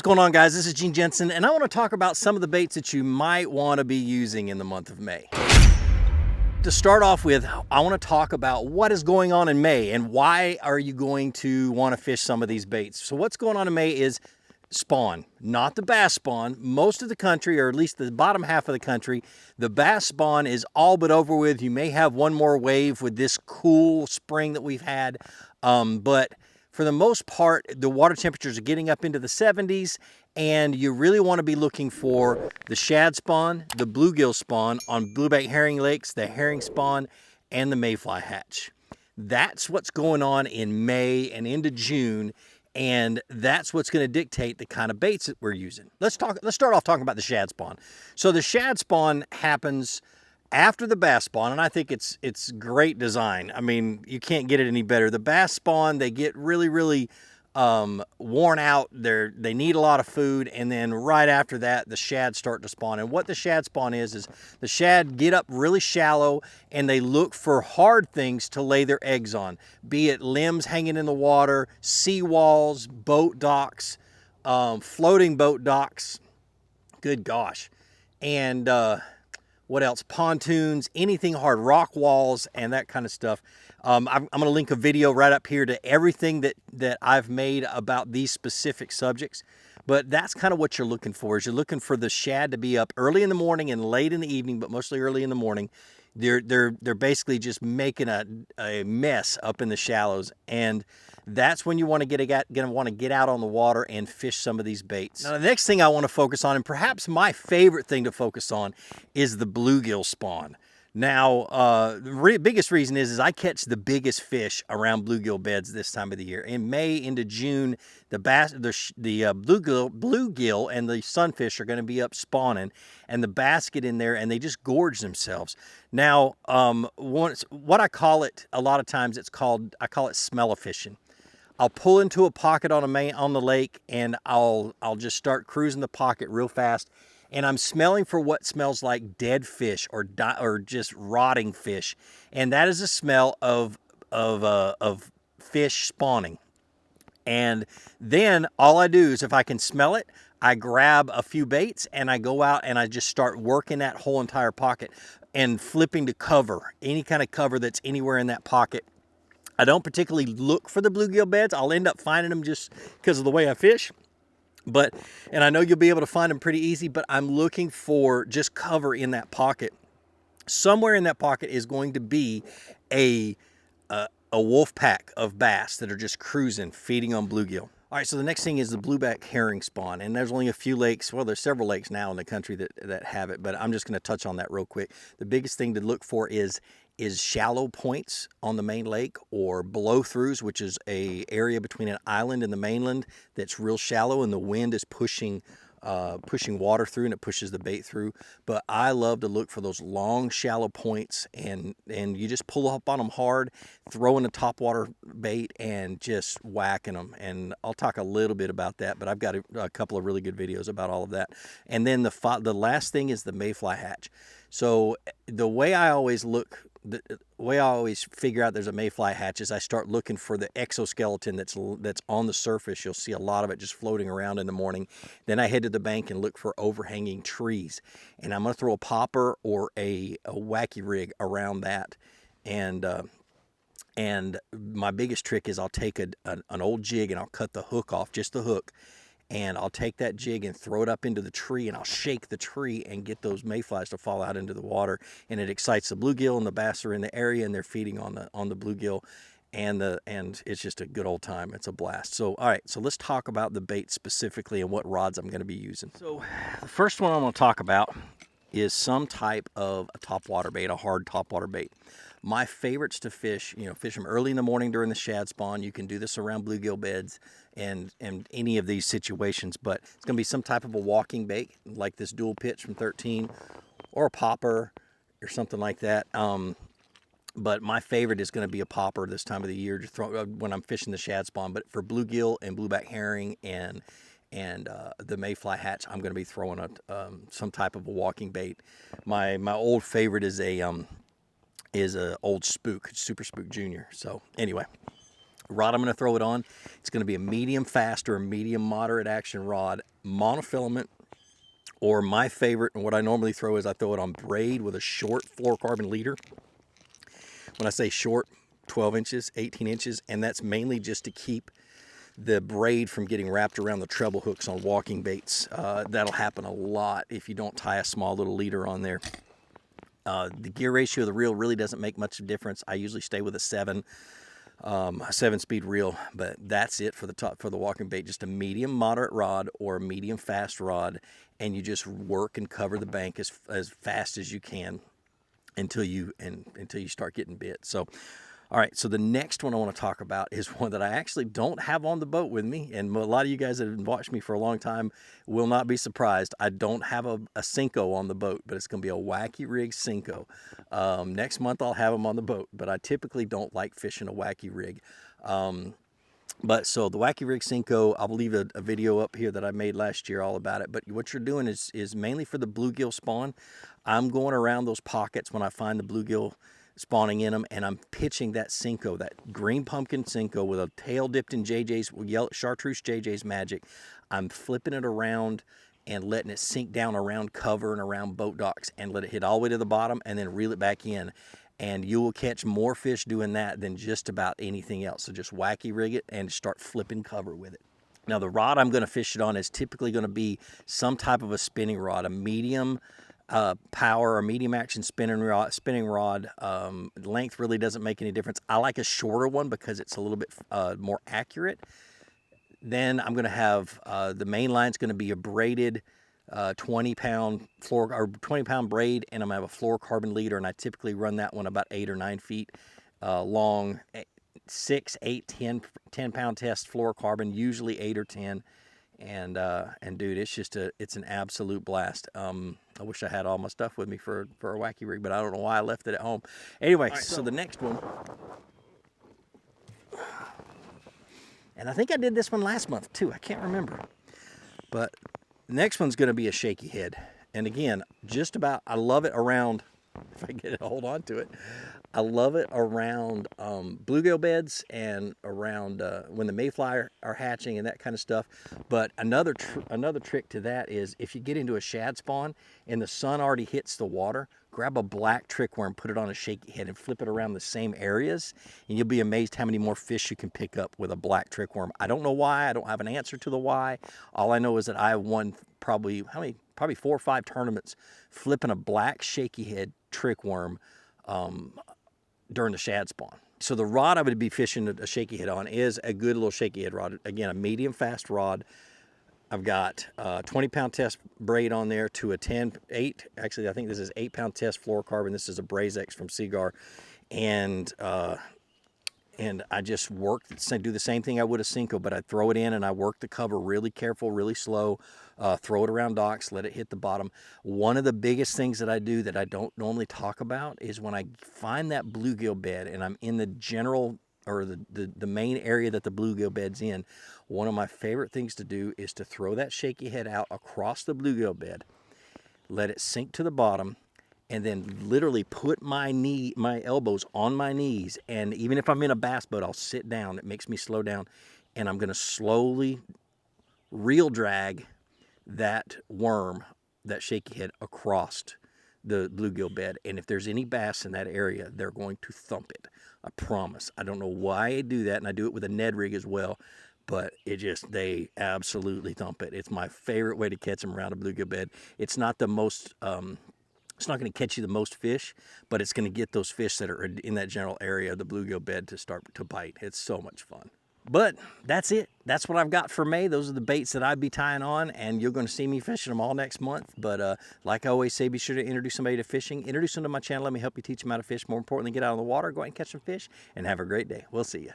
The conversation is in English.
going on, guys? This is Gene Jensen, and I want to talk about some of the baits that you might want to be using in the month of May. To start off with, I want to talk about what is going on in May and why are you going to want to fish some of these baits. So what's going on in May is spawn, not the bass spawn. Most of the country, or at least the bottom half of the country, the bass spawn is all but over with. You may have one more wave with this cool spring that we've had, but for the most part, the water temperatures are getting up into the 70s, and you really want to be looking for the shad spawn, the bluegill spawn on blueback herring lakes, the herring spawn, and the mayfly hatch. That's what's going on in May and into June, and that's what's going to dictate the kind of baits that we're using. Let's start off talking about the shad spawn. So the shad spawn happens after the bass spawn, and I think it's great design. I mean, you can't get it any better. The bass spawn, they get really worn out. They need a lot of food, and then right after that, the shad start to spawn. And what the shad spawn is the shad get up really shallow, and they look for hard things to lay their eggs on, be it limbs hanging in the water, seawalls, boat docks, floating boat docks. Good gosh. And what else? Pontoons, anything hard, rock walls, and that kind of stuff. I'm going to link a video right up here to everything that I've made about these specific subjects. But that's kind of what you're looking for, is you're looking for the shad to be up early in the morning and late in the evening, but mostly early in the morning. They're basically just making a mess up in the shallows, and that's when you want to get out on the water and fish some of these baits. Now, the next thing I want to focus on, and perhaps my favorite thing to focus on, is the bluegill spawn. Now, the biggest reason is I catch the biggest fish around bluegill beds this time of the year. In May into June, the bluegill and the sunfish are going to be up spawning, and the bass get in there and they just gorge themselves. Now, what I call it a lot of times, I call it smell fishing. I'll pull into a pocket on the lake, and I'll just start cruising the pocket real fast. And I'm smelling for what smells like dead fish or just rotting fish, and that is a smell of fish spawning. And then all I do is, if I can smell it, I grab a few baits and I go out and I just start working that whole entire pocket and flipping to cover, any kind of cover that's anywhere in that pocket. I don't particularly look for the bluegill beds. I'll end up finding them just because of the way I fish. And I know you'll be able to find them pretty easy, but I'm looking for just cover in that pocket. Somewhere in that pocket is going to be a wolf pack of bass that are just cruising, feeding on bluegill. All right, so the next thing is the blueback herring spawn, and there's only a few lakes. Well, there's several lakes now in the country that have it, but I'm just going to touch on that real quick. The biggest thing to look for is shallow points on the main lake, or blow-throughs, which is a area between an island and the mainland that's real shallow, and the wind is pushing water through, and it pushes the bait through. But I love to look for those long, shallow points, and you just pull up on them hard, throw in a topwater bait, and just whacking them. And I'll talk a little bit about that, but I've got a couple of really good videos about all of that. And then the last thing is the mayfly hatch. So the way I always figure out there's a mayfly hatch is I start looking for the exoskeleton that's on the surface. You'll see a lot of it just floating around in the morning. Then I head to the bank and look for overhanging trees, and I'm going to throw a popper or a Wacky Rig around that. And my biggest trick is I'll take an old jig and I'll cut the hook off, just the hook. And I'll take that jig and throw it up into the tree, and I'll shake the tree and get those mayflies to fall out into the water. And it excites the bluegill, and the bass are in the area, and they're feeding on the bluegill, and it's just a good old time. It's a blast. So, all right, so let's talk about the bait specifically and what rods I'm going to be using. So the first one I'm going to talk about is some type of a topwater bait, a hard topwater bait. My favorites to fish, fish them early in the morning during the shad spawn. You can do this around bluegill beds and any of these situations, but it's going to be some type of a walking bait, like this dual pitch from 13, or a popper or something like that. But my favorite is going to be a popper this time of the year to throw when I'm fishing the shad spawn. But for bluegill and blueback herring and the mayfly hatch, I'm going to be throwing some type of a walking bait. My old favorite is a old spook, Super Spook Junior. So anyway, Rod I'm going to throw it on, it's going to be a medium fast or a medium moderate action rod, monofilament, or my favorite, and what I normally throw is I throw it on braid with a short fluorocarbon leader. When I say short, 12 inches, 18 inches, and that's mainly just to keep the braid from getting wrapped around the treble hooks on walking baits. That'll happen a lot if you don't tie a small little leader on there. The gear ratio of the reel really doesn't make much of a difference. I usually stay with a 7-speed reel, but that's it for the walking bait. Just a medium moderate rod or a medium fast rod, and you just work and cover the bank as fast as you can until you start getting bit. So, all right, so the next one I want to talk about is one that I actually don't have on the boat with me, and a lot of you guys that have watched me for a long time will not be surprised. I don't have a Senko on the boat, but it's going to be a Wacky Rig Senko. Next month I'll have them on the boat, but I typically don't like fishing a Wacky Rig. But so the Wacky Rig Senko, I'll leave a video up here that I made last year all about it. But what you're doing is mainly for the bluegill spawn. I'm going around those pockets when I find the bluegill spawning in them, and I'm pitching that Senko, that green pumpkin Senko with a tail dipped in JJ's, yellow chartreuse JJ's Magic. I'm flipping it around and letting it sink down around cover and around boat docks and let it hit all the way to the bottom and then reel it back in. And you will catch more fish doing that than just about anything else. So just wacky rig it and start flipping cover with it. Now the rod I'm going to fish it on is typically going to be some type of a spinning rod, a medium power or medium action spinning rod. Length really doesn't make any difference. I like a shorter one because it's a little bit more accurate. Then I'm going to have the main line's going to be a braided 20-pound braid, and I'm going to have a fluorocarbon leader, and I typically run that one about 8 or 9 feet long. 6, 8, 10 pound test fluorocarbon, usually 8 or 10. And dude, it's an absolute blast. I wish I had all my stuff with me for a Wacky Rig, but I don't know why I left it at home. Anyway, right, so the next one, and I think I did this one last month too, I can't remember, but the next one's going to be a Shaky Head. And again, I love it around, if I get it, hold on to it, I love it around bluegill beds and around when the mayfly are hatching and that kind of stuff. But another trick to that is if you get into a shad spawn and the sun already hits the water, grab a black trickworm, put it on a Shaky Head and flip it around the same areas, and you'll be amazed how many more fish you can pick up with a black trickworm. I don't know why. I don't have an answer to the why. All I know is that I won probably 4 or 5 tournaments flipping a black Shaky Head trickworm during the shad spawn. So the rod I would be fishing a Shaky Head on is a good little Shaky Head rod. Again, a medium fast rod. I've got 20-pound test braid on there to a 8. Actually, I think this is 8-pound test fluorocarbon. This is a Brazex from Seagar. And I just do the same thing I would a Senko, but I throw it in and I work the cover really careful, really slow, throw it around docks, let it hit the bottom. One of the biggest things that I do that I don't normally talk about is when I find that bluegill bed and I'm in the general or the main area that the bluegill bed's in, one of my favorite things to do is to throw that Shaky Head out across the bluegill bed, let it sink to the bottom, and then literally put my elbows on my knees. And even if I'm in a bass boat, I'll sit down. It makes me slow down. And I'm going to slowly reel drag that worm, that Shaky Head, across the bluegill bed. And if there's any bass in that area, they're going to thump it. I promise. I don't know why I do that. And I do it with a Ned rig as well. But they absolutely thump it. It's my favorite way to catch them around a bluegill bed. It's not the most... it's not going to catch you the most fish, but it's going to get those fish that are in that general area of the bluegill bed to start to bite. It's so much fun. But that's it. That's what I've got for May. Those are the baits that I'd be tying on, and you're going to see me fishing them all next month. But like I always say, be sure to introduce somebody to fishing. Introduce them to my channel. Let me help you teach them how to fish. More importantly, get out on the water, go out and catch some fish, and have a great day. We'll see you.